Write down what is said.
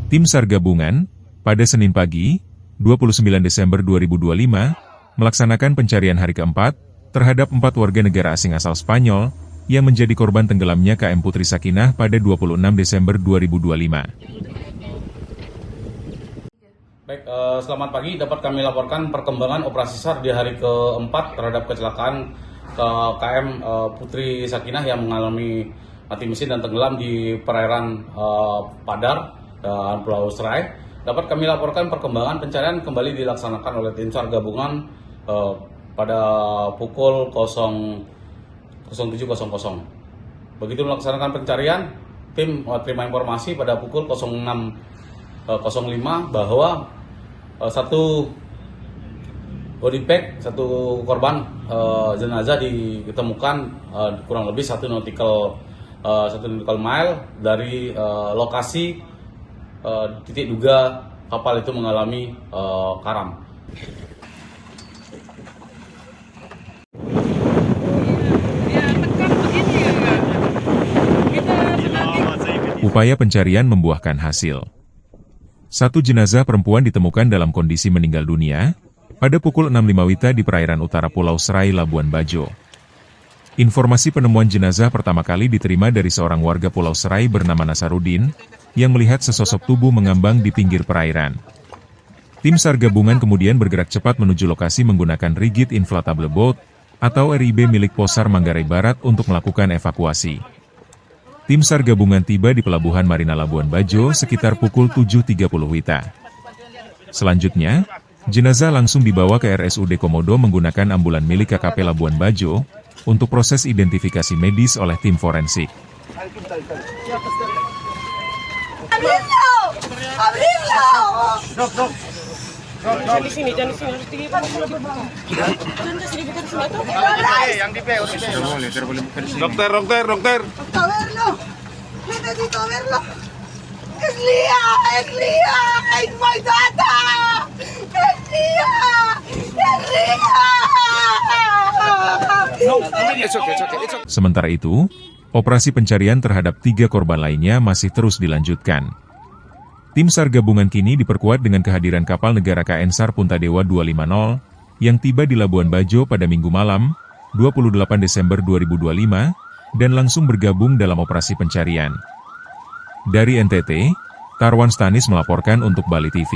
Tim SAR gabungan, pada Senin pagi, 29 Desember 2025, melaksanakan pencarian hari keempat terhadap 4 warga negara asing asal Spanyol yang menjadi korban tenggelamnya KM Putri Sakinah pada 26 Desember 2025. Baik, selamat pagi. Dapat kami laporkan perkembangan operasi SAR di hari keempat terhadap kecelakaan KM Putri Sakinah yang mengalami mati mesin dan tenggelam di perairan Padar dan Pulau Serai. Dapat kami laporkan perkembangan pencarian kembali dilaksanakan oleh tim SAR gabungan pada pukul 07.00. Begitu melaksanakan pencarian, tim terima informasi pada pukul 06.05 bahwa satu body bag, satu korban jenazah ditemukan kurang lebih 1 nautical mile dari lokasi titik duga kapal itu mengalami karam. Upaya pencarian membuahkan hasil. 1 jenazah perempuan ditemukan dalam kondisi meninggal dunia pada pukul 6.05 WITA di perairan utara Pulau Serai, Labuan Bajo. Informasi penemuan jenazah pertama kali diterima dari seorang warga Pulau Serai bernama Nasarudin yang melihat sesosok tubuh mengambang di pinggir perairan. Tim SAR gabungan kemudian bergerak cepat menuju lokasi menggunakan Rigid Inflatable Boat atau RIB milik Posar Manggarai Barat untuk melakukan evakuasi. Tim SAR gabungan tiba di Pelabuhan Marina Labuan Bajo sekitar pukul 7.30 WITA. Selanjutnya, jenazah langsung dibawa ke RSUD Komodo menggunakan ambulan milik KKP Labuan Bajo untuk proses identifikasi medis oleh tim forensik. Jangan di sini, harus tinggi. Jangan ke sini, bukan sini tuh. Yang di PO, Dokter. Verlo. Necesito verlo. Es Lía, es my data. Es Lía. Sementara itu, operasi pencarian terhadap 3 korban lainnya masih terus dilanjutkan. Tim SAR gabungan kini diperkuat dengan kehadiran kapal negara KN SAR Puntadewa 250 yang tiba di Labuan Bajo pada Minggu malam, 28 Desember 2025, dan langsung bergabung dalam operasi pencarian. Dari NTT, Tarwan Stanis melaporkan untuk Bali TV.